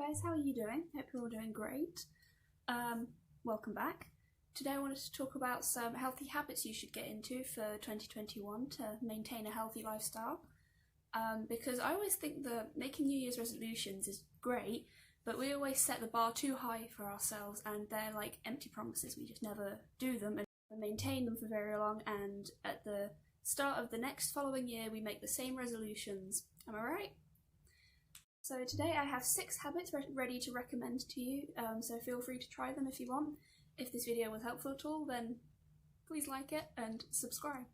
guys, how are you doing? Hope you're all doing great. Welcome back. Today I wanted to talk about some healthy habits you should get into for 2021 to maintain a healthy lifestyle. Because I always think that making New Year's resolutions is great, but we always set the bar too high for ourselves and they're like empty promises. We just never do them and maintain them for very long, and at the start of the next following year we make the same resolutions. Am I right? So today I have 6 habits ready to recommend to you, so feel free to try them if you want. If this video was helpful at all, then please like it and subscribe.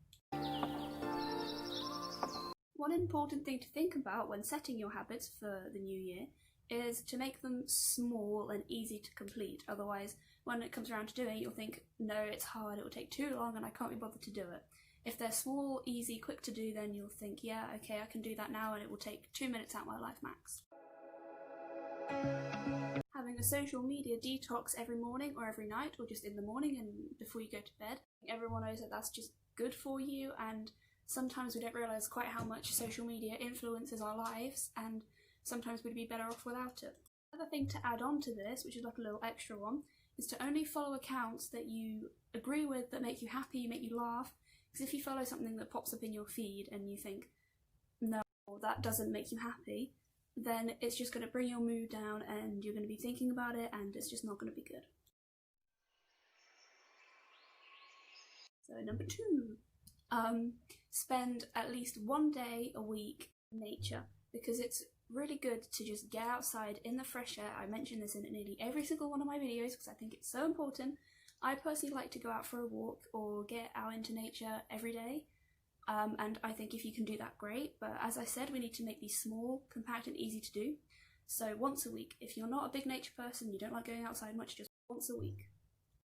One important thing to think about when setting your habits for the new year is to make them small and easy to complete. Otherwise, when it comes around to doing it, you'll think, no, it's hard, it will take too long and I can't be bothered to do it. If they're small, easy, quick to do, then you'll think, yeah, okay, I can do that now and it will take 2 minutes out of my life max. Having a social media detox every morning or every night, or just in the morning and before you go to bed. Everyone knows that that's just good for you, and sometimes we don't realise quite how much social media influences our lives, and sometimes we'd be better off without it. Another thing to add on to this, which is like a little extra one, is to only follow accounts that you agree with, that make you happy, make you laugh. Because if you follow something that pops up in your feed and you think, no, that doesn't make you happy, then it's just going to bring your mood down and you're going to be thinking about it and it's just not going to be good. So number 2, spend at least 1 day a week in nature, because it's really good to just get outside in the fresh air. I mention this in nearly every single one of my videos because I think it's so important. I personally like to go out for a walk or get out into nature every day, and I think if you can do that, great, but as I said, we need to make these small, compact and easy to do. So once a week. If you're not a big nature person, you don't like going outside much, just once a week.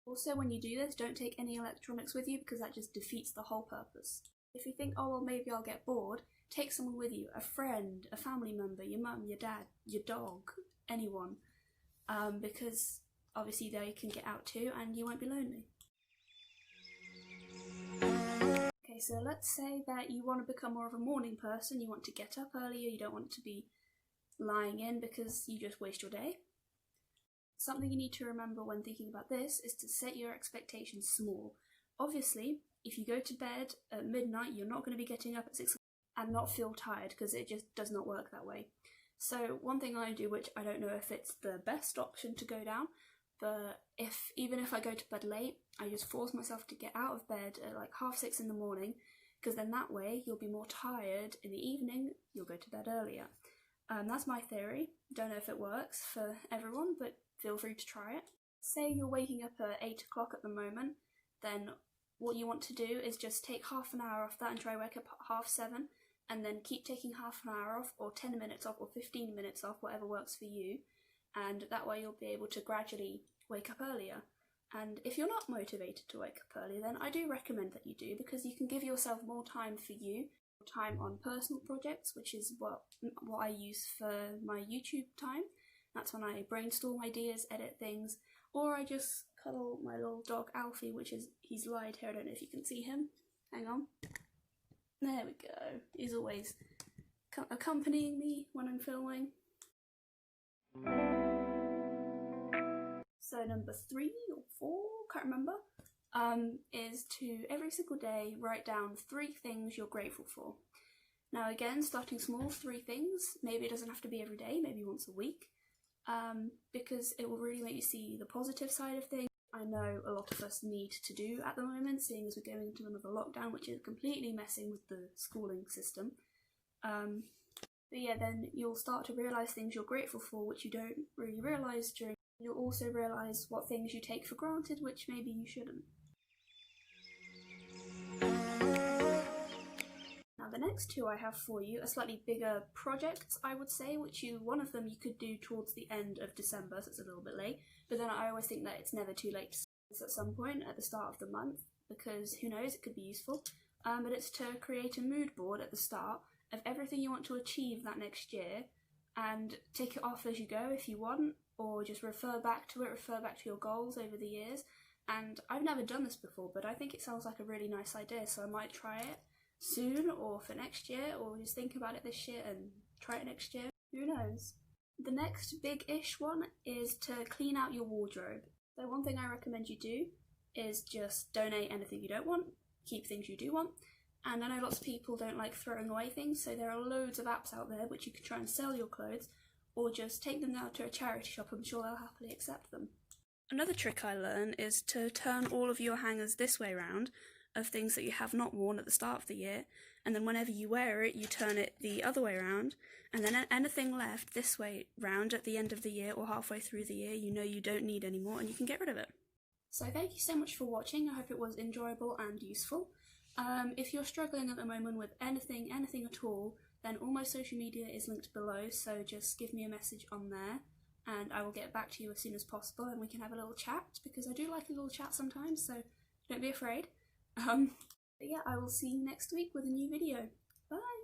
Also, when you do this, don't take any electronics with you because that just defeats the whole purpose. If you think, oh well, maybe I'll get bored, take someone with you, a friend, a family member, your mum, your dad, your dog, anyone, because obviously they can get out too and you won't be lonely. Okay, so let's say that you want to become more of a morning person, you want to get up earlier, you don't want to be lying in because you just waste your day. Something you need to remember when thinking about this is to set your expectations small. Obviously, if you go to bed at midnight, you're not going to be getting up at 6 and not feel tired, because it just does not work that way. So one thing I do, which I don't know if it's the best option to go down, but even if I go to bed late, I just force myself to get out of bed at like 6:30 in the morning, because then that way you'll be more tired in the evening, you'll go to bed earlier. That's my theory. Don't know if it works for everyone, but feel free to try it. Say you're waking up at 8 o'clock at the moment, then what you want to do is just take half an hour off that and try wake up at 7:30, and then keep taking half an hour off, or 10 minutes off, or 15 minutes off, whatever works for you. And that way you'll be able to gradually wake up earlier. And if you're not motivated to wake up early, then I do recommend that you do, because you can give yourself more time for you, time on personal projects, which is what I use for my YouTube time. That's when I brainstorm ideas, edit things, or I just cuddle my little dog Alfie, he's lied here, I don't know if you can see him. Hang on. There we go. He's always accompanying me when I'm filming. So number 3 or 4, can't remember, is to every single day write down 3 things you're grateful for. Now again, starting small, 3 things. Maybe it doesn't have to be every day, maybe once a week, because it will really make you see the positive side of things. I know a lot of us need to do at the moment, seeing as we're going into another lockdown, which is completely messing with the schooling system. But yeah, then you'll start to realise things you're grateful for, which you don't really realise during. You'll also realise what things you take for granted, which maybe you shouldn't. Now the next 2 I have for you are slightly bigger projects, I would say, one of them you could do towards the end of December, so it's a little bit late, but then I always think that it's never too late to start this at some point at the start of the month, because who knows, it could be useful. But it's to create a mood board at the start of everything you want to achieve that next year, and tick it off as you go if you want, or just refer back to your goals over the years. And I've never done this before, but I think it sounds like a really nice idea, so I might try it soon, or for next year, or just think about it this year and try it next year. Who knows? The next big-ish one is to clean out your wardrobe. So one thing I recommend you do is just donate anything you don't want, keep things you do want. And I know lots of people don't like throwing away things, so there are loads of apps out there which you can try and sell your clothes, or just take them down to a charity shop. I'm sure they'll happily accept them. Another trick I learned is to turn all of your hangers this way round of things that you have not worn at the start of the year, and then whenever you wear it, you turn it the other way round, and then anything left this way round at the end of the year or halfway through the year, you know you don't need anymore and you can get rid of it. So thank you so much for watching. I hope it was enjoyable and useful. If you're struggling at the moment with anything at all, then all my social media is linked below, so just give me a message on there and I will get back to you as soon as possible and we can have a little chat, because I do like a little chat sometimes, so don't be afraid. But yeah, I will see you next week with a new video. Bye!